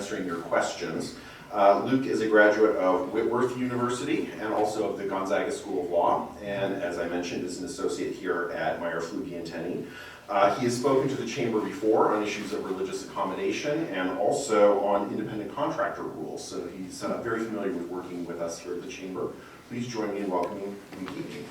answering your questions. Luke is a graduate of Whitworth University and also of the Gonzaga School of Law, and as I mentioned, is an associate here at Meyer, Fluegge, and Tenney. He has spoken to the Chamber before on issues of religious accommodation and also on independent contractor rules, so he's very familiar with working with us here at the Chamber. Please join me in welcoming Luke Eaton.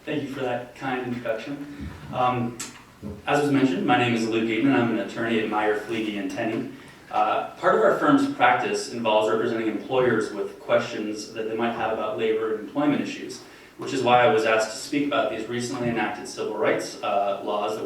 Thank you for that kind introduction. As was mentioned, my name is Luke Eaton, and I'm an attorney at Meyer, Fluegge, and Tenney. Part of our firm's practice involves representing employers with questions that they might have about labor and employment issues, which is why I was asked to speak about these recently enacted civil rights laws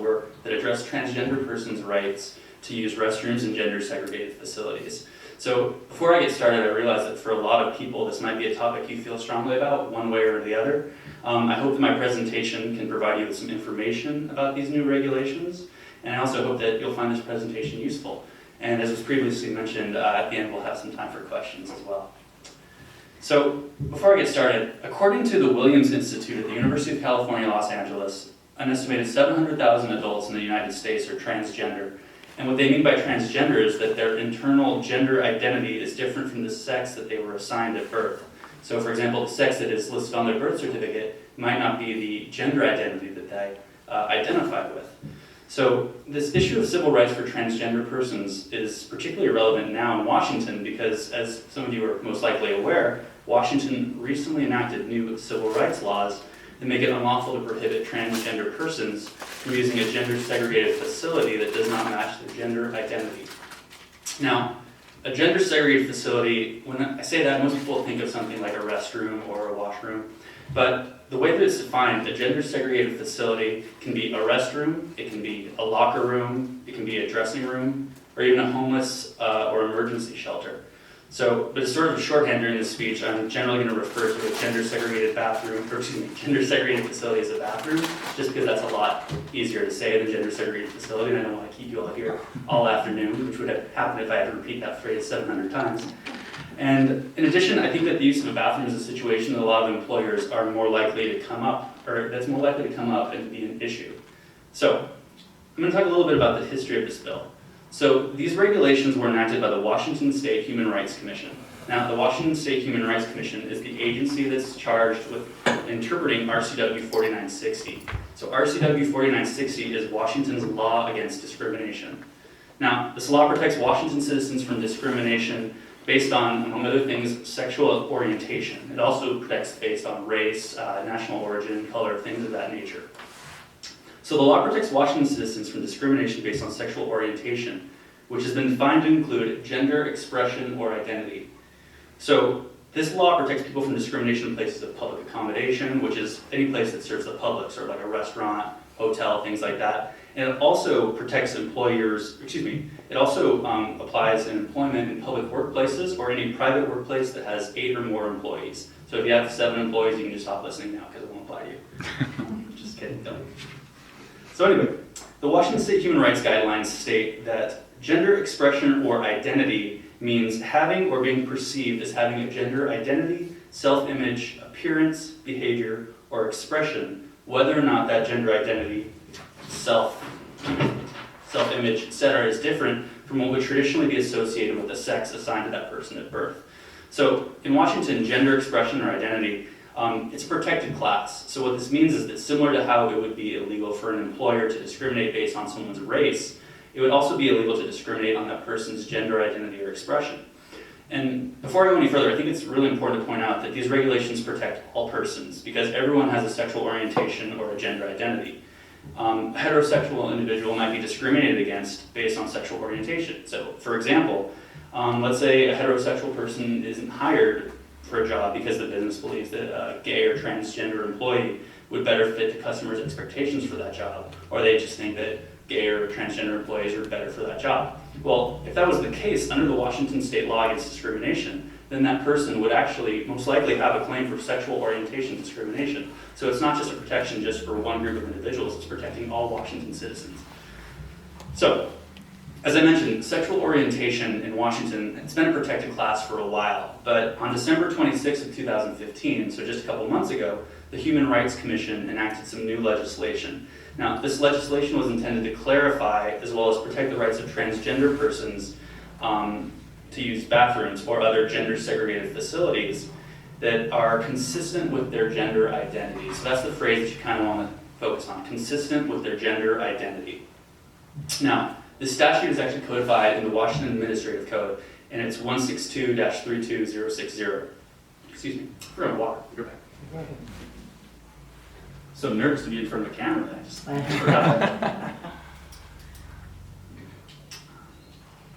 that address transgender persons' rights to use restrooms in gender-segregated facilities. So before I get started, I realize that for a lot of people, this might be a topic you feel strongly about, one way or the other. I hope that my presentation can provide you with some information about these new regulations, and I also hope that you'll find this presentation useful. And as was previously mentioned, at the end we'll have some time for questions as well. So before I get started, according to the Williams Institute at the University of California, Los Angeles, an estimated 700,000 adults in the United States are transgender. And what they mean by transgender is that their internal gender identity is different from the sex that they were assigned at birth. So for example, the sex that is listed on their birth certificate might not be the gender identity that they identify with. So this issue of civil rights for transgender persons is particularly relevant now in Washington because, as some of you are most likely aware, Washington recently enacted new civil rights laws that make it unlawful to prohibit transgender persons from using a gender-segregated facility that does not match their gender identity. Now, a gender-segregated facility, when I say that, most people think of something like a restroom or a washroom, but the way that it's defined, a gender-segregated facility can be a restroom, it can be a locker room, it can be a dressing room, or even a homeless or emergency shelter. So, but as sort of a shorthand during this speech, I'm generally going to refer to a gender-segregated gender-segregated facility as a bathroom, just because that's a lot easier to say than gender-segregated facility, and I don't want to keep you all here all afternoon, which would have happened if I had to repeat that phrase 700 times. And in addition, I think that the use of a bathroom is a situation that a lot of employers are more likely to come up, or that's more likely to come up and be an issue. So, I'm going to talk a little bit about the history of this bill. So these regulations were enacted by the Washington State Human Rights Commission. Now, the Washington State Human Rights Commission is the agency that's charged with interpreting RCW 4960. So RCW 4960 is Washington's law against discrimination. Now, this law protects Washington citizens from discrimination based on, among other things, sexual orientation. It also protects based on race, national origin, color, things of that nature. So the law protects Washington citizens from discrimination based on sexual orientation, which has been defined to include gender, expression, or identity. So this law protects people from discrimination in places of public accommodation, which is any place that serves the public, sort of like a restaurant, hotel, things like that. And it also protects employers, it also applies in employment in public workplaces or any private workplace that has 8 or more employees. So if you have 7 employees, you can just stop listening now because it won't apply to you. Just kidding, don't. So anyway, the Washington State Human Rights Guidelines state that gender expression or identity means having or being perceived as having a gender identity, self-image, appearance, behavior, or expression, whether or not that gender identity, self-image, etc. is different from what would traditionally be associated with the sex assigned to that person at birth. So in Washington, gender expression or identity, it's a protected class. So what this means is that similar to how it would be illegal for an employer to discriminate based on someone's race, it would also be illegal to discriminate on that person's gender identity or expression. And before I go any further, I think it's really important to point out that these regulations protect all persons because everyone has a sexual orientation or a gender identity. A heterosexual individual might be discriminated against based on sexual orientation. So, for example, let's say a heterosexual person isn't hired for a job because the business believes that a gay or transgender employee would better fit the customer's expectations for that job, or they just think that gay or transgender employees are better for that job. Well, if that was the case, under the Washington state law against discrimination, then that person would actually most likely have a claim for sexual orientation discrimination. So it's not just a protection just for one group of individuals, it's protecting all Washington citizens. So, as I mentioned, sexual orientation in Washington, it's been a protected class for a while, but on December 26th of 2015, so just a couple months ago, the Human Rights Commission enacted some new legislation. Now, this legislation was intended to clarify as well as protect the rights of transgender persons to use bathrooms or other gender-segregated facilities that are consistent with their gender identity. So that's the phrase that you kind of want to focus on, consistent with their gender identity. Now, this statute is actually codified in the Washington Administrative Code, and it's 162-32060. Excuse me, we're on water. Go back. So nervous to be in front of a camera that I just forgot.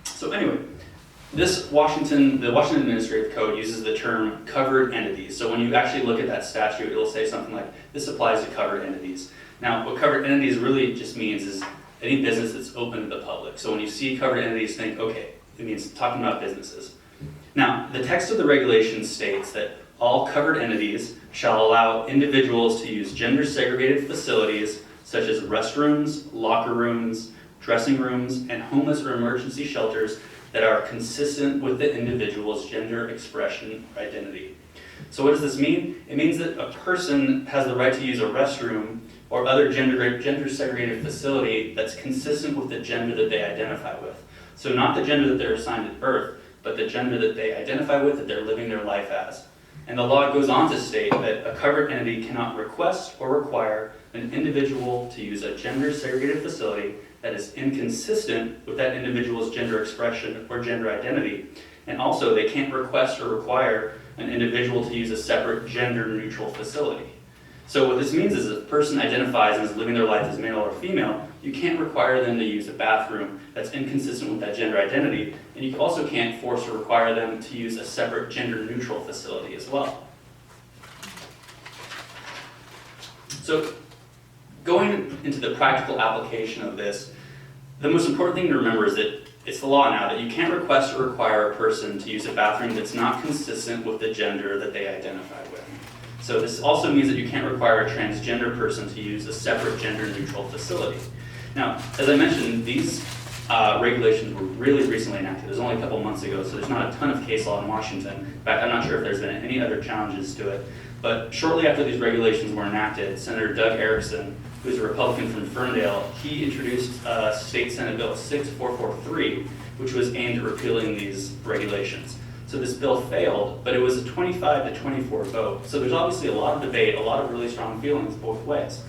So anyway, the Washington Administrative Code uses the term covered entities. So when you actually look at that statute, it'll say something like, this applies to covered entities. Now, what covered entities really just means is any business that's open to the public. So when you see covered entities, think, okay, it means talking about businesses. Now, the text of the regulation states that all covered entities shall allow individuals to use gender-segregated facilities such as restrooms, locker rooms, dressing rooms, and homeless or emergency shelters that are consistent with the individual's gender expression or identity. So what does this mean? It means that a person has the right to use a restroom or other gender-segregated facility that's consistent with the gender that they identify with. So not the gender that they're assigned at birth, but the gender that they identify with, that they're living their life as. And the law goes on to state that a covered entity cannot request or require an individual to use a gender-segregated facility that is inconsistent with that individual's gender expression or gender identity. And also, they can't request or require an individual to use a separate gender-neutral facility. So what this means is if a person identifies and is living their life as male or female, you can't require them to use a bathroom that's inconsistent with that gender identity, and you also can't force or require them to use a separate gender-neutral facility as well. So going into the practical application of this, the most important thing to remember is that it's the law now that you can't request or require a person to use a bathroom that's not consistent with the gender that they identify with. So this also means that you can't require a transgender person to use a separate gender-neutral facility. Now, as I mentioned, these regulations were really recently enacted. It was only a couple months ago, so there's not a ton of case law in Washington. In fact, I'm not sure if there's been any other challenges to it. But shortly after these regulations were enacted, Senator Doug Erickson, who's a Republican from Ferndale, he introduced State Senate Bill 6443, which was aimed at repealing these regulations. So this bill failed, but it was a 25 to 24 vote. So there's obviously a lot of debate, a lot of really strong feelings both ways.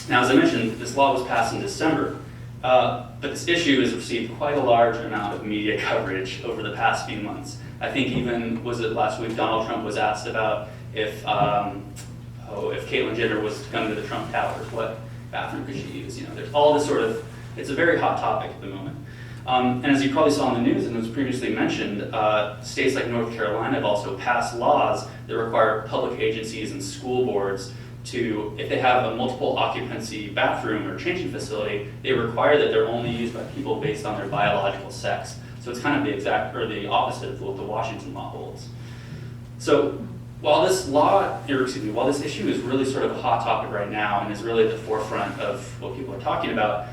Now, as I mentioned, this law was passed in December, but this issue has received quite a large amount of media coverage over the past few months. I think even, was it last week, Donald Trump was asked about if Caitlyn Jenner was to come to the Trump Towers, what bathroom could she use? You know, there's all this sort of, it's a very hot topic at the moment. And as you probably saw in the news and was previously mentioned, states like North Carolina have also passed laws that require public agencies and school boards to, if they have a multiple occupancy bathroom or changing facility, they require that they're only used by people based on their biological sex. So it's kind of the exact, or the opposite of what the Washington law holds. So while this issue is really sort of a hot topic right now and is really at the forefront of what people are talking about,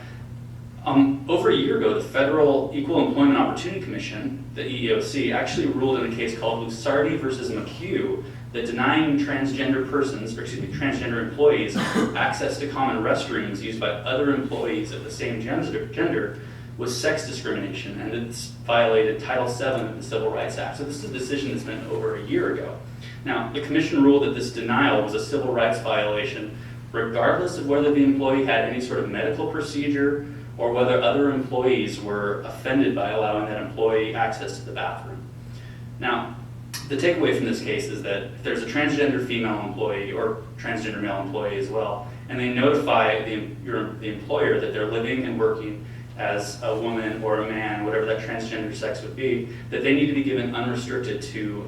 over a year ago, the Federal Equal Employment Opportunity Commission, the EEOC, actually ruled in a case called Lusardi versus McHugh that denying transgender employees access to common restrooms used by other employees of the same gender was sex discrimination, and it's violated Title VII of the Civil Rights Act. So this is a decision that's been over a year ago. Now, the commission ruled that this denial was a civil rights violation, regardless of whether the employee had any sort of medical procedure or whether other employees were offended by allowing that employee access to the bathroom. Now, the takeaway from this case is that if there's a transgender female employee or transgender male employee as well, and they notify the employer that they're living and working as a woman or a man, whatever that transgender sex would be, that they need to be given unrestricted to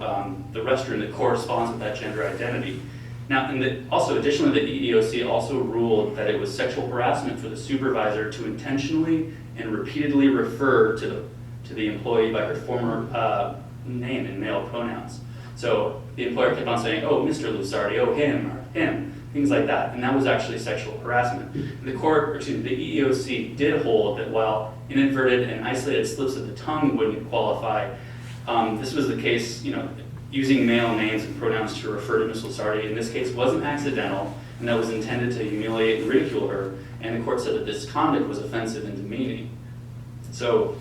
the restroom that corresponds with that gender identity. Now, additionally, the EEOC also ruled that it was sexual harassment for the supervisor to intentionally and repeatedly refer to the employee by her former name and male pronouns. So the employer kept on saying, oh, Mr. Lusardi, oh, him, or him, things like that, and that was actually sexual harassment. The EEOC did hold that while inadvertent and isolated slips of the tongue wouldn't qualify, this was the case, using male names and pronouns to refer to Ms. Lusardi in this case wasn't accidental, and that was intended to humiliate and ridicule her, and the court said that this conduct was offensive and demeaning. So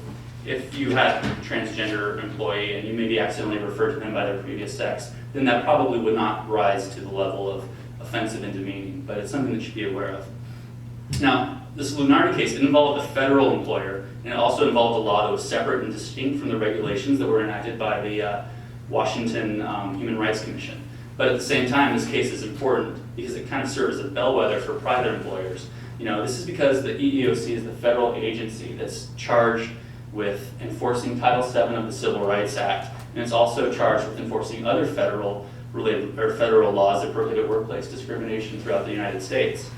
if you had a transgender employee and you maybe accidentally referred to them by their previous sex, then that probably would not rise to the level of offensive and demeaning, but it's something that you should be aware of. Now, this Lunardi case, it involved a federal employer, and it also involved a law that was separate and distinct from the regulations that were enacted by the Washington Human Rights Commission. But at the same time, this case is important because it kind of serves as a bellwether for private employers. You know, this is because the EEOC is the federal agency that's charged with enforcing Title VII of the Civil Rights Act, and it's also charged with enforcing other federal laws that prohibit workplace discrimination throughout the United States.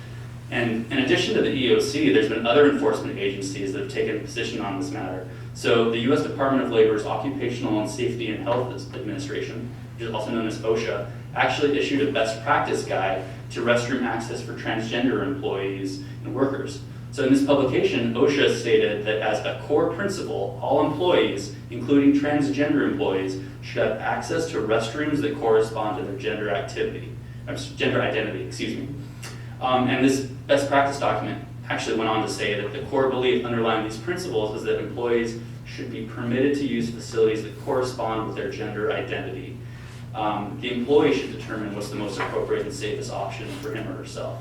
And in addition to the EEOC, there's been other enforcement agencies that have taken a position on this matter. So the U.S. Department of Labor's Occupational and Safety and Health Administration, which is also known as OSHA, actually issued a best practice guide to restroom access for transgender employees and workers. So in this publication, OSHA stated that as a core principle, all employees, including transgender employees, should have access to restrooms that correspond to their gender identity. And this best practice document actually went on to say that the core belief underlying these principles is that employees should be permitted to use facilities that correspond with their gender identity. The employee should determine what's the most appropriate and safest option for him or herself.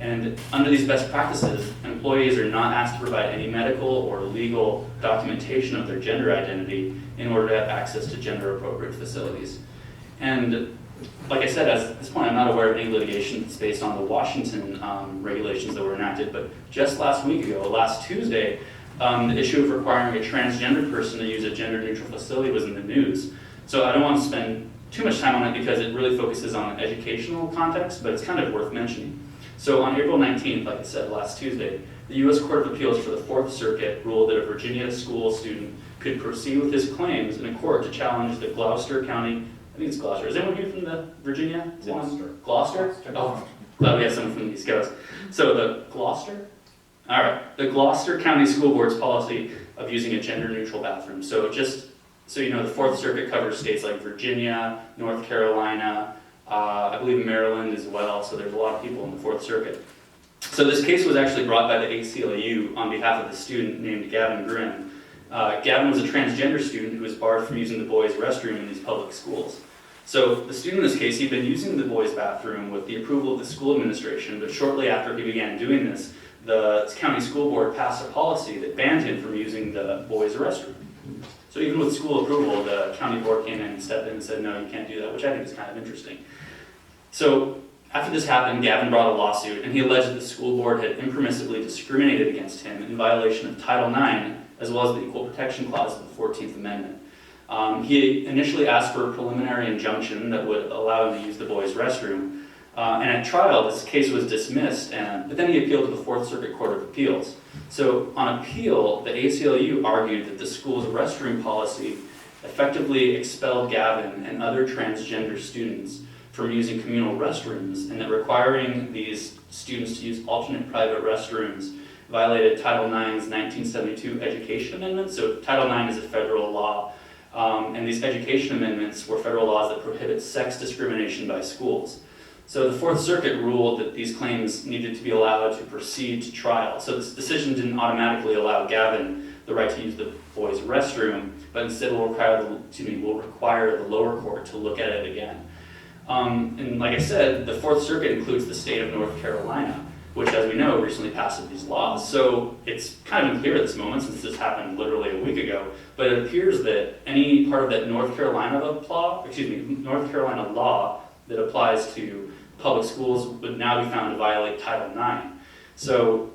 And under these best practices, employees are not asked to provide any medical or legal documentation of their gender identity in order to have access to gender-appropriate facilities. And like I said, at this point, I'm not aware of any litigation that's based on the Washington regulations that were enacted, but just last week ago, last Tuesday, the issue of requiring a transgender person to use a gender-neutral facility was in the news. So I don't want to spend too much time on it because it really focuses on an educational context, but it's kind of worth mentioning. So on April 19th, like I said, last Tuesday, the U.S. Court of Appeals for the Fourth Circuit ruled that a Virginia school student could proceed with his claims in a court to challenge the Gloucester County, I think it's Gloucester. Is anyone here from the Virginia? Gloucester. Gloucester? Oh, glad we have someone from the East Coast. So the Gloucester? All right, the Gloucester County School Board's policy of using a gender-neutral bathroom. So just so you know, the Fourth Circuit covers states like Virginia, North Carolina, I believe Maryland as well, so there's a lot of people in the Fourth Circuit. So this case was actually brought by the ACLU on behalf of the student named Gavin Grimm. Gavin was a transgender student who was barred from using the boys' restroom in these public schools. So the student in this case, he'd been using the boys' bathroom with the approval of the school administration, but shortly after he began doing this, the county school board passed a policy that banned him from using the boys' restroom. So even with school approval, the county board came in and stepped in and said, no, you can't do that, which I think is kind of interesting. So after this happened, Gavin brought a lawsuit, and he alleged that the school board had impermissibly discriminated against him in violation of Title IX, as well as the Equal Protection Clause of the 14th Amendment. He initially asked for a preliminary injunction that would allow him to use the boys' restroom, and at trial, this case was dismissed, but then he appealed to the Fourth Circuit Court of Appeals. So on appeal, the ACLU argued that the school's restroom policy effectively expelled Gavin and other transgender students from using communal restrooms, and that requiring these students to use alternate private restrooms violated Title IX's 1972 Education Amendment. So Title IX is a federal law, and these education amendments were federal laws that prohibit sex discrimination by schools. So the Fourth Circuit ruled that these claims needed to be allowed to proceed to trial. So this decision didn't automatically allow Gavin the right to use the boys' restroom, but instead will require the lower court to look at it again. And like I said, the Fourth Circuit includes the state of North Carolina, which, as we know, recently passed these laws. So it's kind of unclear at this moment, since this happened literally a week ago, but it appears that any part of that North Carolina law that applies to public schools would now be found to violate Title IX. So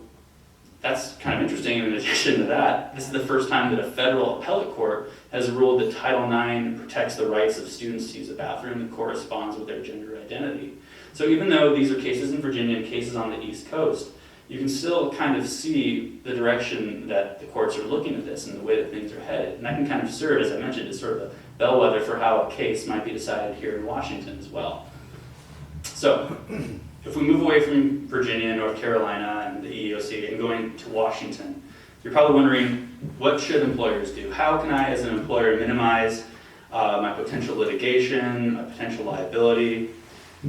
that's kind of interesting. In addition to that, this is the first time that a federal appellate court has ruled that Title IX protects the rights of students to use a bathroom that corresponds with their gender identity. So even though these are cases in Virginia and cases on the East Coast, you can still kind of see the direction that the courts are looking at this and the way that things are headed. And that can kind of serve, as I mentioned, as sort of a bellwether for how a case might be decided here in Washington as well. So if we move away from Virginia, North Carolina, and the EEOC and going to Washington, you're probably wondering, what should employers do? How can I, as an employer, minimize my potential litigation, my potential liability.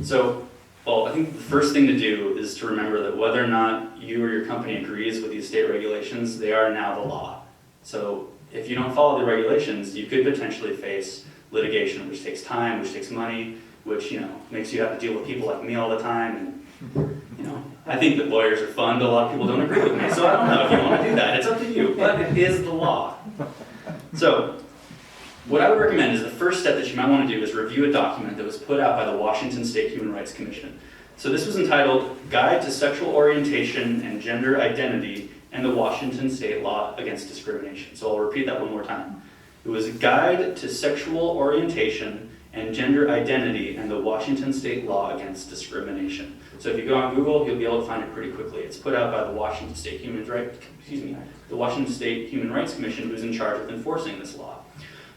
So, well, I think the first thing to do is to remember that whether or not you or your company agrees with these state regulations, they are now the law. So if you don't follow the regulations, you could potentially face litigation, which takes time, which takes money, which, makes you have to deal with people like me all the time. And, I think that lawyers are fun, but a lot of people don't agree with me. So I don't know if you want to do that. It's up to you, but it is the law. So what I would recommend is the first step that you might want to do is review a document that was put out by the Washington State Human Rights Commission. So this was entitled Guide to Sexual Orientation and Gender Identity and the Washington State Law Against Discrimination. So I'll repeat that one more time. It was a Guide to Sexual Orientation and Gender Identity and the Washington State Law Against Discrimination. So if you go on Google, you'll be able to find it pretty quickly. It's put out by the Washington State Human Rights Commission, who's in charge of enforcing this law.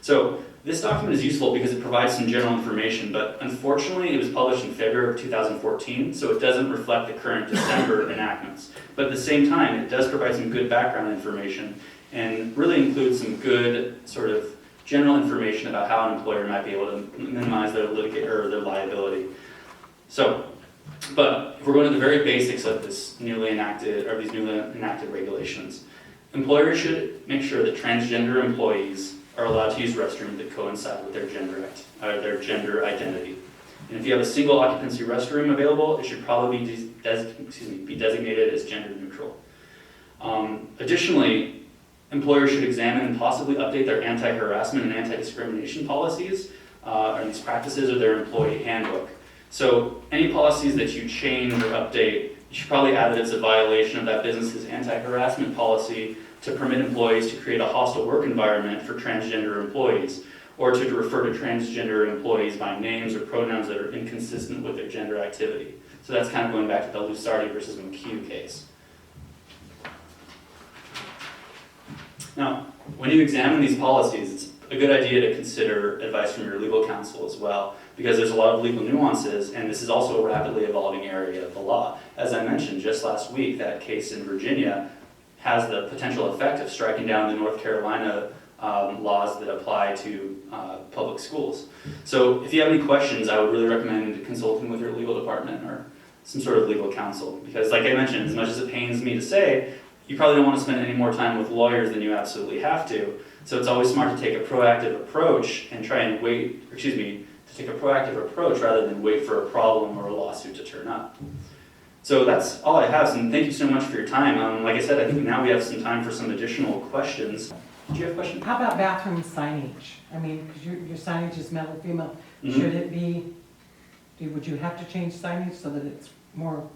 So this document is useful because it provides some general information, but unfortunately it was published in February of 2014, so it doesn't reflect the current December enactments. But at the same time, it does provide some good background information and really includes some good sort of general information about how an employer might be able to minimize their liability. So, but if we're going to the very basics of these newly enacted regulations, employers should make sure that transgender employees are allowed to use restrooms that coincide with their gender identity. And if you have a single occupancy restroom available, it should probably be designated as gender neutral. Additionally, employers should examine and possibly update their anti-harassment and anti-discrimination policies or these practices or their employee handbook. So any policies that you change or update, you should probably add that it's a violation of that business's anti-harassment policy to permit employees to create a hostile work environment for transgender employees, or to refer to transgender employees by names or pronouns that are inconsistent with their gender activity. So that's kind of going back to the Lusardi versus McHugh case. Now, when you examine these policies, it's a good idea to consider advice from your legal counsel as well, because there's a lot of legal nuances, and this is also a rapidly evolving area of the law. As I mentioned just last week, that case in Virginia has the potential effect of striking down the North Carolina laws that apply to public schools. So if you have any questions, I would really recommend consulting with your legal department or some sort of legal counsel, because like I mentioned, as much as it pains me to say, you probably don't want to spend any more time with lawyers than you absolutely have to. So it's always smart to take a proactive approach and try and take a proactive approach rather than wait for a problem or a lawsuit to turn up. So that's all I have, and thank you so much for your time. Like I said, I think now we have some time for some additional questions. Did you have a question? How about bathroom signage? I mean, because your signage is male and female. Mm-hmm. Should it be, would you have to change signage so that it's more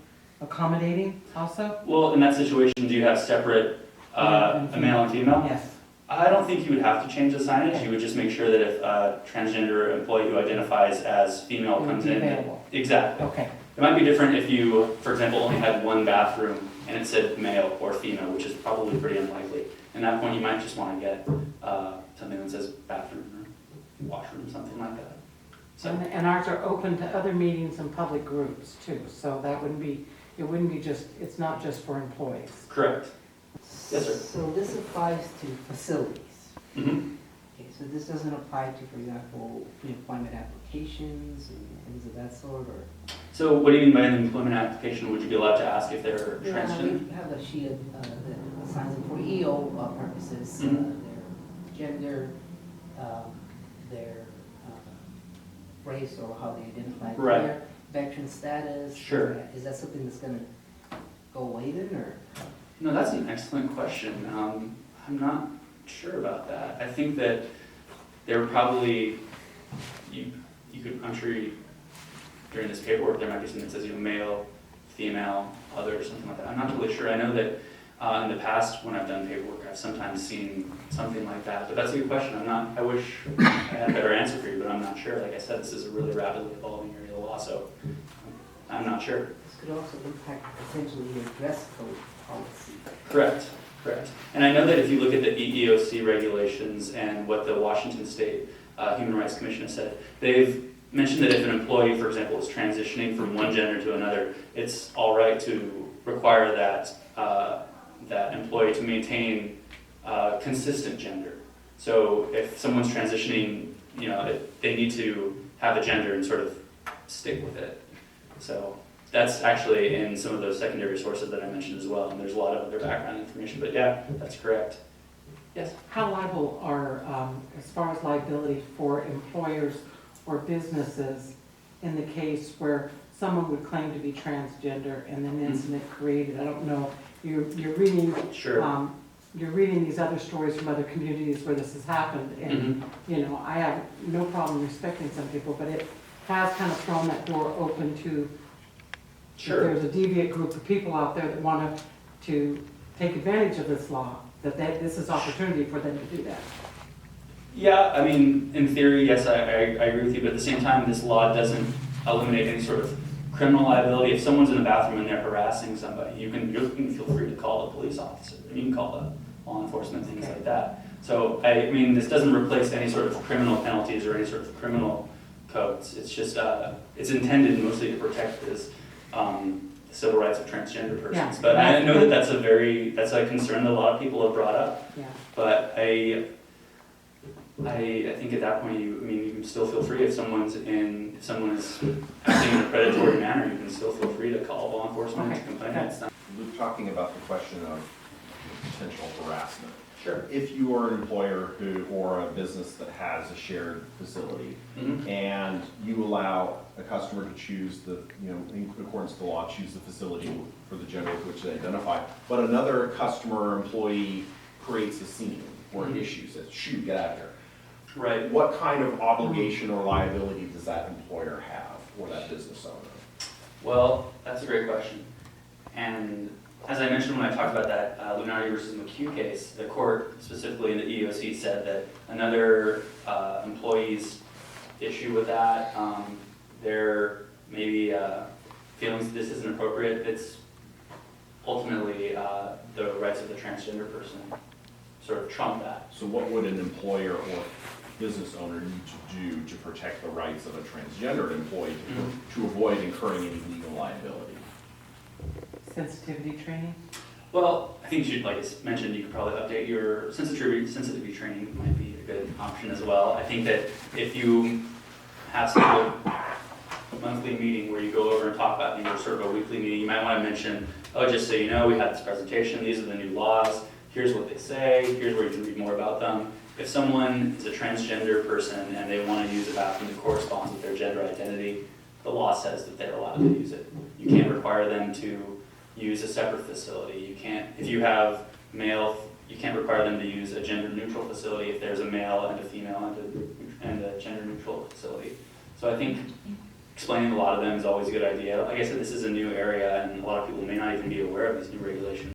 accommodating also? Well, in that situation, do you have separate a male and female? Yes. I don't think you would have to change the signage. Okay. You would just make sure that if a transgender employee who identifies as female comes in. Available. Exactly. Okay. It might be different if you, for example, only had one bathroom and it said male or female, which is probably pretty unlikely. At that point, you might just want to get something that says bathroom or washroom, something like that. So. And ours are open to other meetings and public groups too, so that wouldn't be, it's not just for employees. Correct. Yes, sir. So this applies to facilities. Mm-hmm. Okay, so this doesn't apply to, for example, pre-employment applications and things of that sort, or? So what do you mean by an employment application? Would you be allowed to ask if they're transgender? We have a sheet that assigns them for EO purposes, Mm-hmm. their gender, their race or how they identify, Right. their veteran status. Sure. Is that something that's going to go away then, or? No, that's an excellent question. I'm not sure about that. I think that there were probably, I'm sure during this paperwork there might be something that says, male, female, other, or something like that. I'm not totally sure. I know that in the past when I've done paperwork, I've sometimes seen something like that. But that's a good question. I wish I had a better answer for you, but I'm not sure. Like I said, this is a really rapidly evolving area of law, so I'm not sure. This could also impact potentially your dress code policy. Correct. And I know that if you look at the EEOC regulations and what the Washington State Human Rights Commission has said, they've mentioned that if an employee, for example, is transitioning from one gender to another, it's all right to require that that employee to maintain consistent gender. So if someone's transitioning, they need to have a gender and sort of stick with it. So that's actually in some of those secondary sources that I mentioned as well, and there's a lot of other background information, but yeah, that's correct. Yes? How liable are, as far as liability for employers or businesses in the case where someone would claim to be transgender and then an incident created? I don't know, you're reading, Sure. you're reading these other stories from other communities where this has happened, and, I have no problem respecting some people, but it has kind of thrown that door open to, Sure. there's a deviant group of people out there that want to take advantage of this law, that this is opportunity for them to do that. Yeah, I mean, in theory, yes, I agree with you, but at the same time, this law doesn't eliminate any sort of criminal liability. If someone's in the bathroom and they're harassing somebody, you can feel free to call the police officer, you can call the law enforcement, things like that. So, I mean, this doesn't replace any sort of criminal penalties or any sort of criminal codes. It's just, it's intended mostly to protect this, the civil rights of transgender persons. Yeah. But I know that that's a concern that a lot of people have brought up. Yeah. But I think at that point, you can still feel free if someone is acting in a predatory manner, you can still feel free to call law enforcement to complain. It's not. Luke, talking about the question of potential harassment. Sure. If you are an employer or a business that has a shared facility, and you allow a customer to choose in accordance to the law, choose the facility for the gender with which they identify, but another customer or employee creates a scene or an issue, says, shoot, get out of here. Right. What kind of obligation or liability does that employer have or that business owner? Well, that's a great question. And as I mentioned when I talked about that Lunardi versus McHugh case, the court, specifically in the EEOC, said that another employee's issue with that, their maybe feelings that this isn't appropriate, it's ultimately the rights of the transgender person sort of trump that. So what would an employer or business owner need to do to protect the rights of a transgendered employee to avoid incurring any legal liability? Sensitivity training? Well, I think you should, like I mentioned, you could probably update your sensitivity training might be a good option as well. I think that if you have sort of a monthly meeting where you go over and talk about things, or sort of a weekly meeting, you might want to mention, oh, just so you know, we had this presentation, these are the new laws, here's what they say, here's where you can read more about them. If someone is a transgender person and they want to use a bathroom that corresponds with their gender identity, the law says that they're allowed to use it. You can't require them to use a separate facility. You can't, if you have male, you can't require them to use a gender neutral facility if there's a male and a female and a gender neutral facility. So I think explaining a lot of them is always a good idea. Like I said, this is a new area and a lot of people may not even be aware of these new regulations.